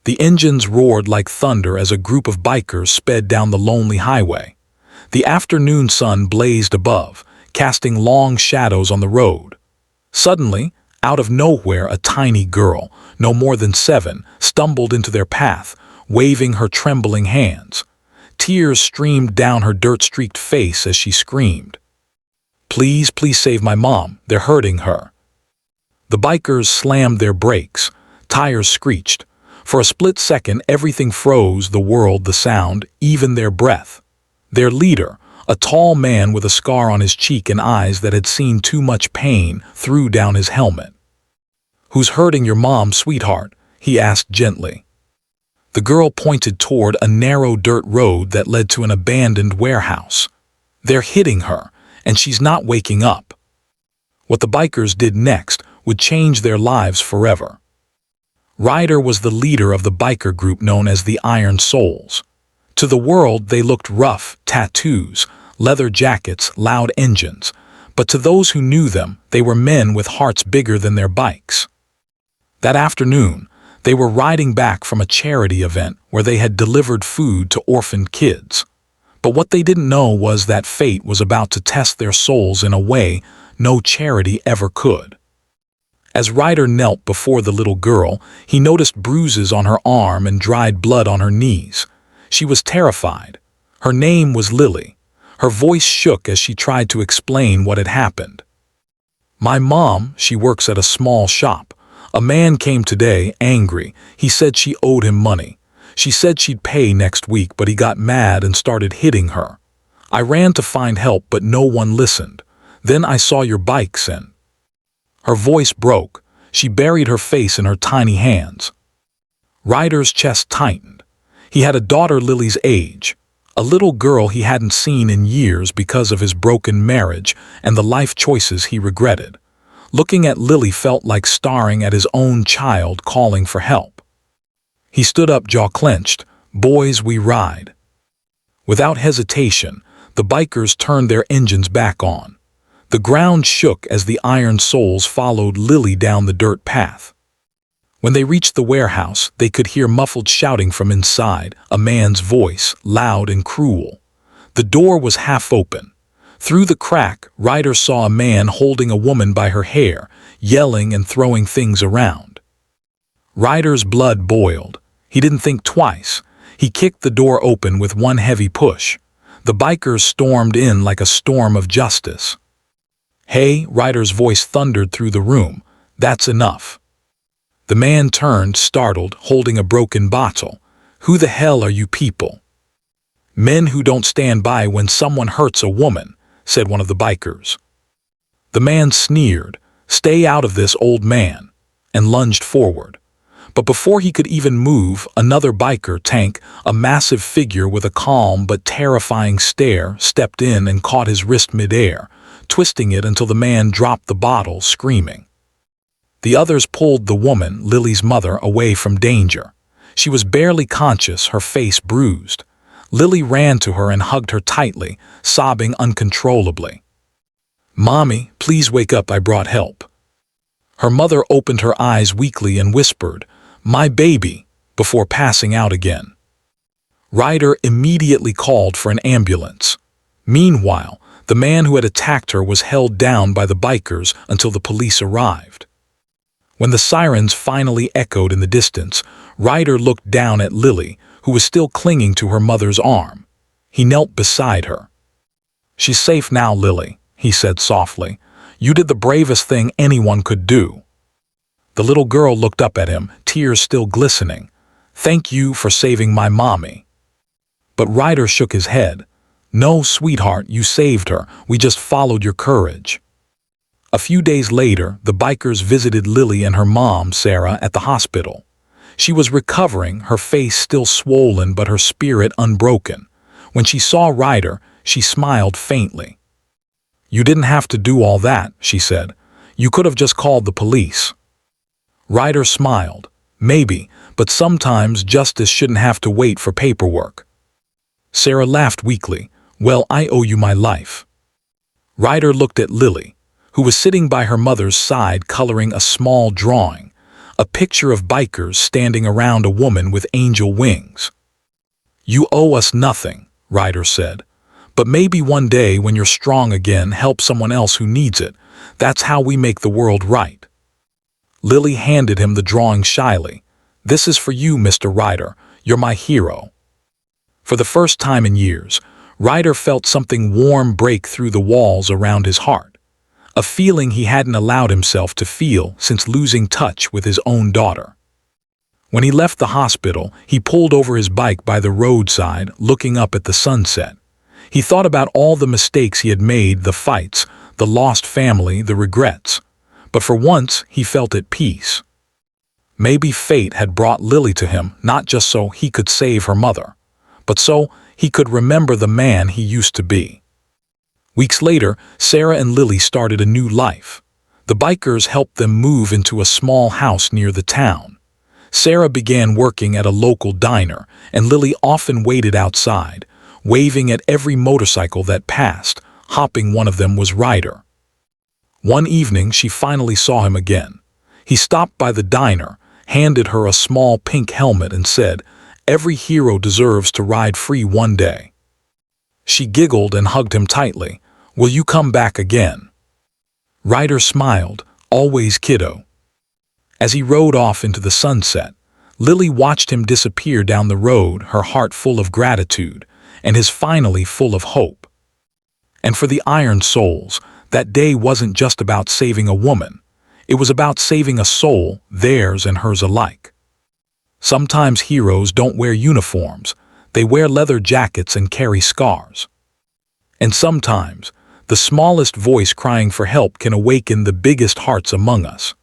The engines roared like thunder as a group of bikers sped down the lonely highway. The afternoon sun blazed above, casting long shadows on the road. Suddenly, out of nowhere, a tiny girl, no more than 7, stumbled into their path, waving her trembling hands. Tears streamed down her dirt-streaked face as she screamed, "Please, please save my mom, they're hurting her." The bikers slammed their brakes. Tires screeched. For a split second, everything froze, the world, the sound, even their breath. Their leader, a tall man with a scar on his cheek and eyes that had seen too much pain, threw down his helmet. "Who's hurting your mom, sweetheart?" he asked gently. The girl pointed toward a narrow dirt road that led to an abandoned warehouse. "They're hitting her, and she's not waking up." What the bikers did next would change their lives forever. Ryder was the leader of the biker group known as the Iron Souls. To the world, they looked rough: tattoos, leather jackets, loud engines. But to those who knew them, they were men with hearts bigger than their bikes. That afternoon, they were riding back from a charity event where they had delivered food to orphaned kids. But what they didn't know was that fate was about to test their souls in a way no charity ever could. As Ryder knelt before the little girl, he noticed bruises on her arm and dried blood on her knees. She was terrified. Her name was Lily. Her voice shook as she tried to explain what had happened. "My mom, she works at a small shop. A man came today, angry. He said she owed him money. She said she'd pay next week, but he got mad and started hitting her. I ran to find help, but no one listened. Then I saw your bikes and—" Her voice broke. She buried her face in her tiny hands. Ryder's chest tightened. He had a daughter Lily's age, a little girl he hadn't seen in years because of his broken marriage and the life choices he regretted. Looking at Lily felt like staring at his own child calling for help. He stood up, jaw clenched. "Boys, we ride." Without hesitation, the bikers turned their engines back on. The ground shook as the Iron Souls followed Lily down the dirt path. When they reached the warehouse, they could hear muffled shouting from inside, a man's voice, loud and cruel. The door was half open. Through the crack, Ryder saw a man holding a woman by her hair, yelling and throwing things around. Ryder's blood boiled. He didn't think twice. He kicked the door open with one heavy push. The bikers stormed in like a storm of justice. "Hey," Ryder's voice thundered through the room. "That's enough." The man turned, startled, holding a broken bottle. "Who the hell are you people?" "Men who don't stand by when someone hurts a woman," said one of the bikers. The man sneered, "Stay out of this, old man," and lunged forward. But before he could even move, another biker tank, a massive figure with a calm but terrifying stare, stepped in and caught his wrist midair, twisting it until the man dropped the bottle, screaming. The others pulled the woman, Lily's mother, away from danger. She was barely conscious, her face bruised. Lily ran to her and hugged her tightly, sobbing uncontrollably. "Mommy, please wake up, I brought help." Her mother opened her eyes weakly and whispered, "My baby," before passing out again. Ryder immediately called for an ambulance. Meanwhile, the man who had attacked her was held down by the bikers until the police arrived. When the sirens finally echoed in the distance, Ryder looked down at Lily, who was still clinging to her mother's arm. He knelt beside her. "She's safe now, Lily," he said softly. "You did the bravest thing anyone could do." The little girl looked up at him, tears still glistening. "Thank you for saving my mommy." But Ryder shook his head. "No, sweetheart, you saved her. We just followed your courage." A few days later, the bikers visited Lily and her mom, Sarah, at the hospital. She was recovering, her face still swollen but her spirit unbroken. When she saw Ryder, she smiled faintly. "You didn't have to do all that," she said. "You could have just called the police." Ryder smiled. "Maybe, but sometimes justice shouldn't have to wait for paperwork." Sarah laughed weakly. "Well, I owe you my life." Ryder looked at Lily, who was sitting by her mother's side coloring a small drawing. a picture of bikers standing around a woman with angel wings. "You owe us nothing," Ryder said. "But maybe one day when you're strong again, help someone else who needs it. That's how we make the world right." Lily handed him the drawing shyly. "This is for you, Mr. Ryder. You're my hero." For the first time in years, Ryder felt something warm break through the walls around his heart, a feeling he hadn't allowed himself to feel since losing touch with his own daughter. When he left the hospital, he pulled over his bike by the roadside, looking up at the sunset. He thought about all the mistakes he had made, the fights, the lost family, the regrets. But for once, he felt at peace. Maybe fate had brought Lily to him not just so he could save her mother, but so he could remember the man he used to be. Weeks later, Sarah and Lily started a new life. The bikers helped them move into a small house near the town. Sarah began working at a local diner, and Lily often waited outside, waving at every motorcycle that passed. Hopping one of them was Ryder. One evening, she finally saw him again. He stopped by the diner, handed her a small pink helmet and said, "Every hero deserves to ride free one day." She giggled and hugged him tightly. "Will you come back again?" Ryder smiled, "Always, kiddo." As he rode off into the sunset, Lily watched him disappear down the road, her heart full of gratitude, and his finally full of hope. And for the Iron Souls, that day wasn't just about saving a woman. It was about saving a soul, theirs and hers alike. Sometimes heroes don't wear uniforms. They wear leather jackets and carry scars. And sometimes, the smallest voice crying for help can awaken the biggest hearts among us.